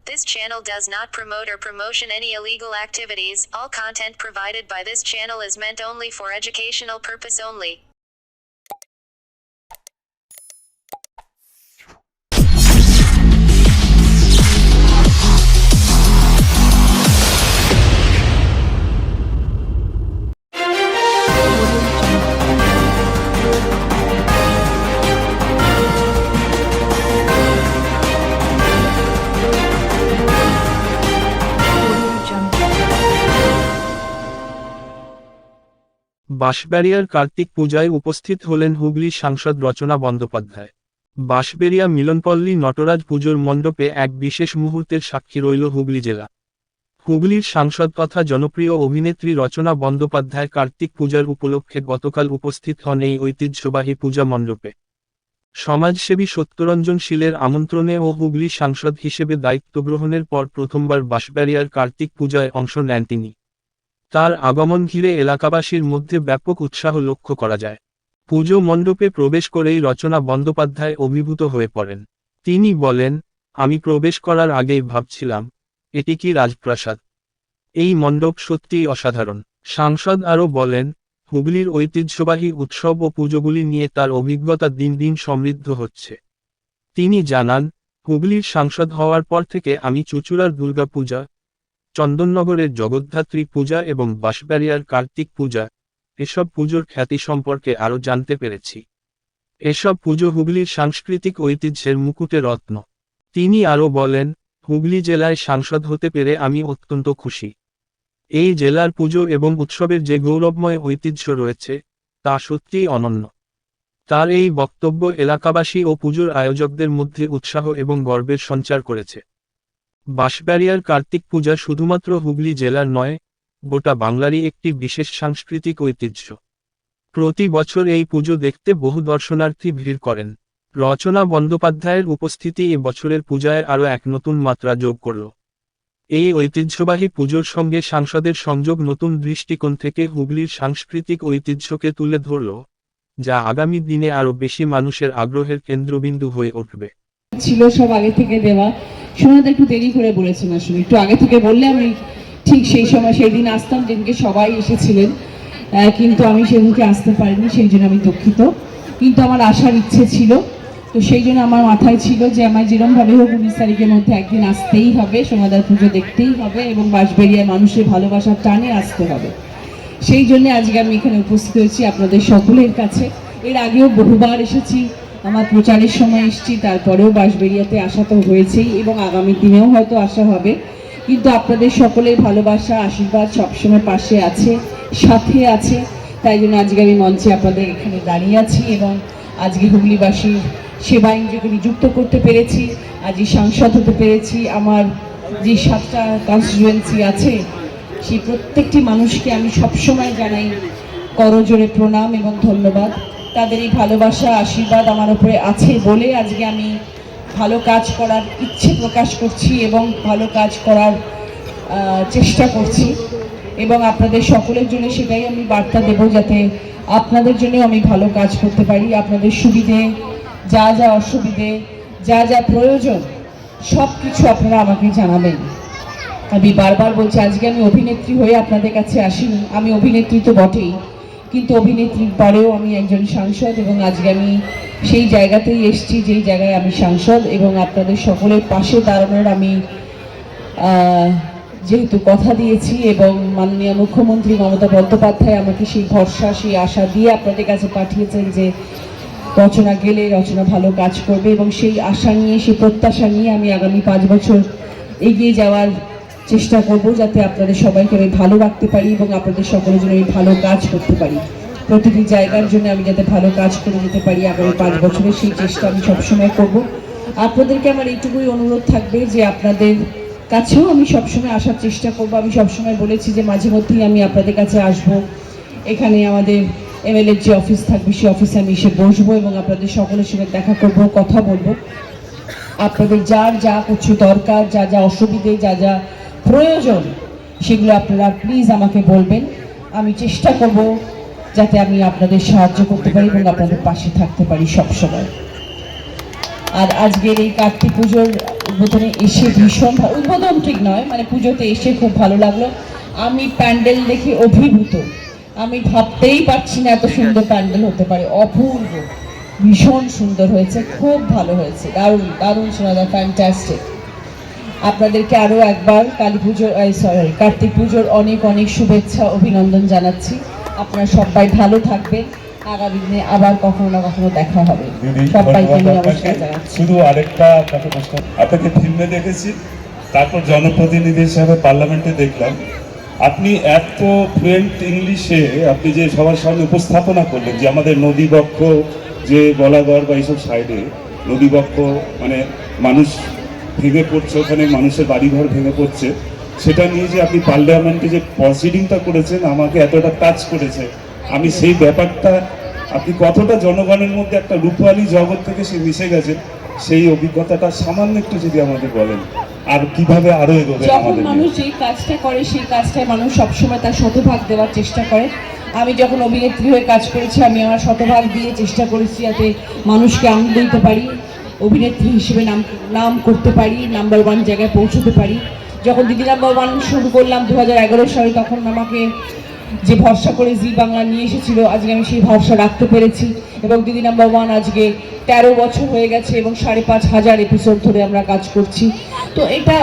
This channel does not promote or promotion any illegal activities. All content provided by this channel is meant only for educational purpose only. বাঁশবেড়িয়ার Kartik পূজায় উপস্থিত হলেন হুগলির সাংসদ রচনা বন্দ্যোপাধ্যায়। বাঁশবেড়িয়া মিলনপল্লী নটরাজ পুজোর মণ্ডপে এক বিশেষ মুহূর্তের সাক্ষী রইল হুগলি জেলা। হুগলির সাংসদ তথা জনপ্রিয় অভিনেত্রী রচনা বন্দ্যোপাধ্যায় কার্তিক পূজার উপলক্ষে গতকাল উপস্থিত হন এই ঐতিহ্যবাহী পূজা মণ্ডপে। সমাজসেবী সত্যরঞ্জন শীলের আমন্ত্রণে ও হুগলি সাংসদ হিসেবে দায়িত্ব গ্রহণের পর প্রথমবার বাঁশবেড়িয়ার কার্তিক পূজায় অংশ নেন তিনি। তার আগমন ঘিরে এলাকাবাসীর মধ্যে ব্যাপক উৎসাহ লক্ষ্য করা যায়। পুজো মণ্ডপে প্রবেশ করেই রচনা বন্দ্যোপাধ্যায় অভিভূত হয়ে পড়েন। তিনি বলেন, আমি প্রবেশ করার আগেই ভাবছিলাম, এটি কি রাজপ্রাসাদ? এই মণ্ডপ সত্যিই অসাধারণ। সাংসদ আরও বলেন, হুগলির ঐতিহ্যবাহী উৎসব ও পুজোগুলি নিয়ে তার অভিজ্ঞতা দিন দিন সমৃদ্ধ হচ্ছে। তিনি জানান, হুগলির সাংসদ হওয়ার পর থেকে আমি চুঁচুড়ার দুর্গাপূজা, চন্দননগরের জগদ্ধাত্রী পূজা এবং বাঁশবেড়িয়ার কার্তিক পূজা এসব পুজোর খ্যাতি সম্পর্কে আরও জানতে পেরেছি। এসব পুজো হুগলির সাংস্কৃতিক ঐতিহ্যের মুকুটে রত্ন। তিনি আরও বলেন, হুগলি জেলায় সাংসদ হতে পেরে আমি অত্যন্ত খুশি। এই জেলার পুজো এবং উৎসবের যে গৌরবময় ঐতিহ্য রয়েছে তা সত্যিই অনন্য। তার এই বক্তব্য এলাকাবাসী ও পুজোর আয়োজকদের মধ্যে উৎসাহ এবং গর্বের সঞ্চার করেছে। বাঁশবেড়িয়ার কার্তিক পূজা শুধুমাত্র হুগলি জেলার নয়, গোটা বাংলারই একটি বিশেষ সাংস্কৃতিক ঐতিহ্য। প্রতি বছর এই পুজো দেখতে বহু দর্শনার্থী ভিড় করেন। রচনা বন্দ্যোপাধ্যায়ের উপস্থিতি এ বছরের পূজায় আরও এক নতুন মাত্রা যোগ করল। এই ঐতিহ্যবাহী পুজোর সঙ্গে সাংসদের সংযোগ নতুন দৃষ্টিকোণ থেকে হুগলির সাংস্কৃতিক ঐতিহ্যকে তুলে ধরল, যা আগামী দিনে আরও বেশি মানুষের আগ্রহের কেন্দ্রবিন্দু হয়ে উঠবে। ছিল সব আগে থেকে দেওয়া, শোনাতে একটু দেরি করে বলেছেন, আসলে একটু আগে থেকে বললে আমি ঠিক সেই সময় সেই দিন আসতাম যেদিনকে সবাই এসেছিলেন, কিন্তু আমি সেদিনকে আসতে পারিনি, সেই জন্য আমি দুঃখিত। কিন্তু আমার আসার ইচ্ছে ছিল, তো সেই জন্য আমার মাথায় ছিল যে আমার যেরকমভাবে হোক 19 তারিখের মধ্যে একদিন আসতেই হবে, সোনাদার পুজো দেখতেই হবে এবং বাঁশবেড়িয়ার মানুষের ভালোবাসার টানে আসতে হবে। সেই জন্য আজকে আমি এখানে উপস্থিত হয়েছি আপনাদের সকলের কাছে। এর আগেও বহুবার এসেছি, আমার প্রচারের সময় এসেছি, তারপরেও বাঁশবেড়িয়াতে আসা তো হয়েছেই এবং আগামী দিনেও হয়তো আসা হবে। কিন্তু আপনাদের সকলের ভালোবাসা আশীর্বাদ সবসময় পাশে আছে, সাথে আছে, তাই জন্য আজকে আমি মঞ্চে আপনাদের এখানে দাঁড়িয়ে আছি এবং আজকে হুগলিবাসীর সেবা ইন্দ্রকে নিযুক্ত করতে পেরেছি, আজকে সাংসদ হতে পেরেছি। আমার যে 7টা কনস্টিটুয়েন্সি আছে সেই প্রত্যেকটি মানুষকে আমি সবসময় জানাই করজোড়ে প্রণাম এবং ধন্যবাদ। তাদের এই ভালোবাসা আশীর্বাদ আমার উপরে আছে বলে আজকে আমি ভালো কাজ করার ইচ্ছে প্রকাশ করছি এবং ভালো কাজ করার চেষ্টা করছি এবং আপনাদের সকলের জন্য সেটাই আমি বার্তা দেব, যাতে আপনাদের জন্য আমি ভালো কাজ করতে পারি। আপনাদের সুবিধে, যা যা অসুবিধে, যা যা প্রয়োজন সব কিছু আপনারা আমাকে জানাবেন। আমি বারবার বলছি, আজকে আমি অভিনেত্রী হয়ে আপনাদের কাছে আসিনি, আমি অভিনেত্রী তো বটেই, কিন্তু অভিনেত্রীর পরেও আমি একজন সাংসদ এবং আজকে আমি সেই জায়গাতেই এসেছি যেই জায়গায় আমি সাংসদ এবং আপনাদের সকলের পাশে দাঁড়ানোর আমি যেহেতু কথা দিয়েছি এবং মাননীয় মুখ্যমন্ত্রী মমতা বন্দ্যোপাধ্যায় আমাকে সেই ভরসা সেই আশা দিয়ে আপনাদের কাছে পাঠিয়েছেন যে রচনা গেলে রচনা ভালো কাজ করবে এবং সেই আশা নিয়ে সেই প্রত্যাশা নিয়ে আমি আগামী 5 বছর এগিয়ে যাওয়ার চেষ্টা করব, যাতে আপনাদের সবাইকে আমি ভালো রাখতে পারি এবং আপনাদের সকলের জন্য আমি ভালো কাজ করতে পারি। প্রতিটি জায়গার জন্য আমি যাতে ভালো কাজ করে যেতে পারি আগামী 5 বছরে, সেই চেষ্টা আমি সবসময় করব। আপনাদেরকে আমার এইটুকুই অনুরোধ থাকবে যে আপনাদের কাছেও আমি সবসময় আসার চেষ্টা করব। আমি সবসময় বলেছি যে মাঝে মধ্যেই আমি আপনাদের কাছে আসব, এখানে আমাদের এমএলএর যে অফিস থাকবে সেই অফিসে আমি এসে বসবো এবং আপনাদের সকলের সঙ্গে দেখা করব, কথা বলবো। আপনাদের যার যা কিছু দরকার, যা যা অসুবিধে, যা যা প্রয়োজন সেগুলো আপনারা প্লিজ আমাকে বলবেন। আমি চেষ্টা করব যাতে আমি আপনাদের সাহায্য করতে পারি এবং আপনাদের পাশে থাকতে পারি সবসময়। আর আজকের এই কার্তিক পুজোর উদ্বোধনে এসে উদ্বোধন ঠিক নয়, মানে পুজোতে এসে খুব ভালো লাগলো। আমি প্যান্ডেল দেখে অভিভূত, আমি ভাবতেই পারছি না এত সুন্দর প্যান্ডেল হতে পারে। অপূর্ব, ভীষণ সুন্দর হয়েছে, খুব ভালো হয়েছে, দারুণ দারুণ সোনাদা, ফ্যান্টাস্টিক। আপনাদেরকে আরও একবার কালী পুজোর কার্তিক পুজোর অনেক অনেক শুভেচ্ছা, অভিনন্দন জানাচ্ছি। আপনারা সবাই ভালো থাকবেন, আগামী দিনে আবার কখনো না কখনো দেখা হবে। সবাইকে নমস্কার জানাচ্ছি। শুধু আরেকটা আপনাকে প্রশ্ন, আপনাকে ফিল্মে দেখেছি, তারপর জনপ্রতিনিধি হিসাবে পার্লামেন্টে দেখলাম, আপনি এত ফ্লুয়েন্ট ইংলিশে আপনি যে সবার সামনে উপস্থাপনা করলেন যে আমাদের নদীবক্ষ, যে গলাগড় বা এইসব সাইডে নদীবক্ষ, মানে মানুষ ভেঙে পড়ছে, ওখানে মানুষের বাড়িঘর ভেঙে পড়ছে, সেটা নিয়ে যে আপনি পার্লামেন্টে যে প্রসিডিংটা করেছেন আমাকে এতটা টাচ করেছে। আমি সেই ব্যাপারটা, আপনি কতটা জনগণের মধ্যে একটা রূপালী জগৎ থেকে সে মিশে গেছে, সেই অভিজ্ঞতাটা সামান্য একটু যদি আমাদের বলেন, আর কিভাবে আরো এগোবে যখন আমাদের। মানুষ যেই কাজটা করে সেই কাজটায় মানুষ সবসময় তার শতভাগ দেওয়ার চেষ্টা করে। আমি যখন অভিনেত্রী হয়ে কাজ করেছি, আমি আমার শতভাগ দিয়ে চেষ্টা করেছি যাতে মানুষকে আনন্দ দিতে পারি, অভিনেত্রী হিসেবে নাম করতে পারি, নাম্বার 1 জায়গায় পৌঁছতে পারি। যখন দিদি নাম্বার 1 শুরু করলাম 2011 সালে, তখন আমাকে যে ভরসা করে জি বাংলা নিয়ে এসেছিল, আজকে আমি সেই ভরসা রাখতে পেরেছি এবং দিদি নাম্বার 1 আজকে 13 বছর হয়ে গেছে এবং 5,500 এপিসোড ধরে আমরা কাজ করছি। তো এটা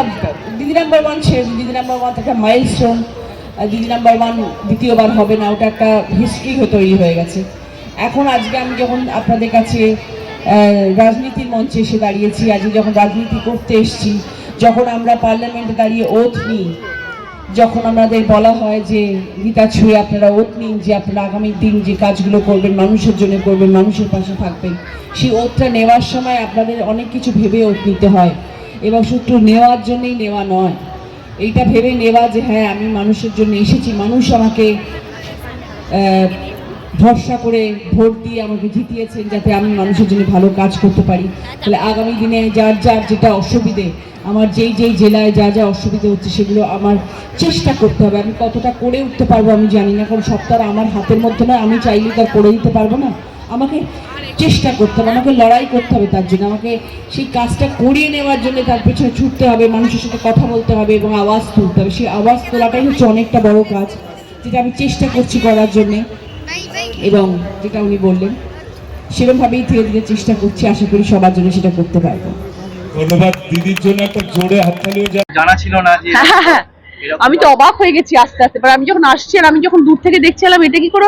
দিদি নাম্বার 1 ছেড়ে, দিদি নাম্বার 1 একটা মাইলস্টোন। দিদি নাম্বার 1 দ্বিতীয়বার হবে না, ওটা একটা হিস্ট্রি তৈরি হয়ে গেছে। এখন আজকে আমি যখন আপনাদের কাছে রাজনীতির মঞ্চে এসে দাঁড়িয়েছি, আজকে যখন রাজনীতি করতে এসেছি, যখন আমরা পার্লামেন্টে দাঁড়িয়ে ওথ নিই, যখন আমাদের বলা হয় যে গীতা ছুঁয়ে আপনারা ওথ নিন যে আপনারা আগামী দিন যে কাজগুলো করবেন মানুষের জন্য করবেন, মানুষের পাশে থাকবেন, সেই ওথটা নেওয়ার সময় আপনাদের অনেক কিছু ভেবে ওথ নিতে হয় এবং শুধু নেওয়ার জন্যই নেওয়া নয়, এইটা ভেবে নেওয়া যে হ্যাঁ আমি মানুষের জন্য এসেছি, মানুষ আমাকে ভরসা করে ভোট দিয়ে আমাকে জিতিয়েছেন যাতে আমি মানুষের জন্য ভালো কাজ করতে পারি। তাহলে আগামী দিনে যার যার যেটা অসুবিধে, আমার যেই যেই জেলায় যা যা অসুবিধে হচ্ছে সেগুলো আমার চেষ্টা করতে হবে। আমি কতটা করে উঠতে পারবো আমি জানি না, কারণ সবটা আমার হাতের মধ্যে নয়, আমি চাইলে তার করে দিতে পারবো না। আমাকে চেষ্টা করতে হবে, আমাকে লড়াই করতে হবে, তার জন্য আমাকে সেই কাজটা করিয়ে নেওয়ার জন্য তার পেছনে ছুটতে হবে, মানুষের সাথে কথা বলতে হবে এবং আওয়াজ তুলতে হবে। সেই আওয়াজ তোলাটাই হচ্ছে অনেকটা বড় কাজ, যেটা আমি চেষ্টা করছি করার জন্যে এবং যেটা উনি বললেন সেরকমভাবেই ধীরে ধীরে চেষ্টা করছি, আশা করি সবার জন্য সেটা করতে পারবো। ধন্যবাদ দিদির জন্য একটা জোরে হাততালিও জানা ছিল না যে আমি তো অবাক হয়ে গেছি আস্তে আস্তে। আমি যখন আসছি আর আমি যখন দূর থেকে দেখছিলাম এটা কি করে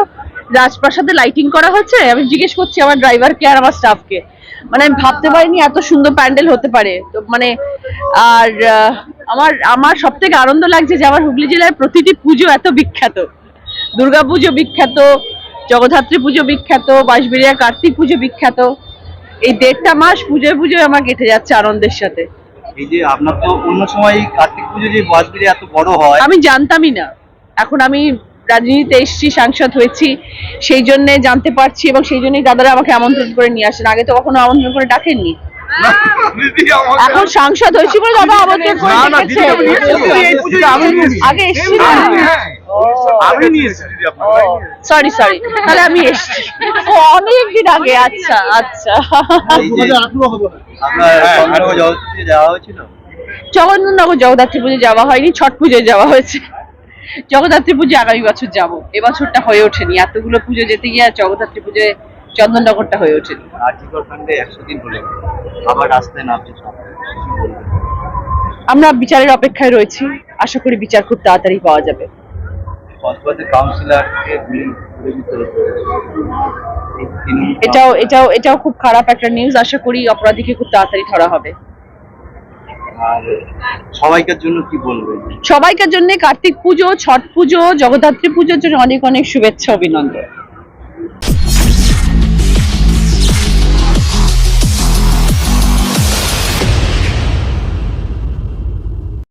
রাজপ্রাসাদে লাইটিং করা হচ্ছে, আমি জিজ্ঞেস করছি আমার ড্রাইভারকে আর আমার স্টাফকে, মানে আমি ভাবতে পারিনি এত সুন্দর প্যান্ডেল হতে পারে। তো মানে আর আমার সব থেকে আনন্দ লাগছে যে আমার হুগলি জেলার প্রতিটি পুজো এত বিখ্যাত, দুর্গাপুজো বিখ্যাত, জগদ্ধাত্রী পুজো বিখ্যাত, বাঁশবেড়িয়া কার্তিক পুজো বিখ্যাত। এই 1.5 মাস পুজোয় পুজোয় আমার কেটে যাচ্ছে আনন্দের সাথে। এই যে আপনার তো অন্য সময় কার্তিক পুজো যে বাঁশবেড়িয়া এত বড় হয় আমি জানতামই না, এখন আমি রাজনীতিতে এসেছি, সাংসদ হয়েছি, সেই জন্য জানতে পারছি এবং সেই জন্যই দাদারা আমাকে আমন্ত্রণ করে নিয়ে আসেন। আগে তো কখনো আমন্ত্রণ করে ডাকেননি, এখন সাংসদ হয়েছি বলে দাদা আমন্ত্রণ করে ডেকেছে। আগে এসেছি না, সরি তাহলে আমি এসেছি অনেকদিন আগে। আচ্ছা আচ্ছা, যাওয়া হয়েছিল জগন্নাথনগর জগদ্ধাত্রী পুজো যাওয়া হয়নি, ছট পুজোয় যাওয়া হয়েছে। জগদ্ধাত্রী পুজো আগামী বছর যাবো, এবছরটা হয়ে ওঠেনি, এতগুলো পুজো যেতে গিয়ে জগদ্ধাত্রী পুজোয় চন্দননগরটা হয়ে ওঠেনি। আর্থিকর কাণ্ডে 100 দিন হলো, আবার রাস্তায় নামছে সব। আমরা বিচারের অপেক্ষায় রয়েছি, আশা করি বিচার খুব তাড়াতাড়ি পাওয়া যাবে। কক্সবাজার কাউন্সিলরকে গুলি করে দিতে হয়েছে। এটাও খুব খারাপ একটা নিউজ, আশা করি অপরাধীকে খুব তাড়াতাড়ি ধরা হবে। আর সবাইকার জন্য কি বলবেন? সবাইকার জন্য কার্তিক পুজো, ছট পুজো, জগদ্ধাত্রী পুজোর জন্য অনেক অনেক শুভেচ্ছা, অভিনন্দন।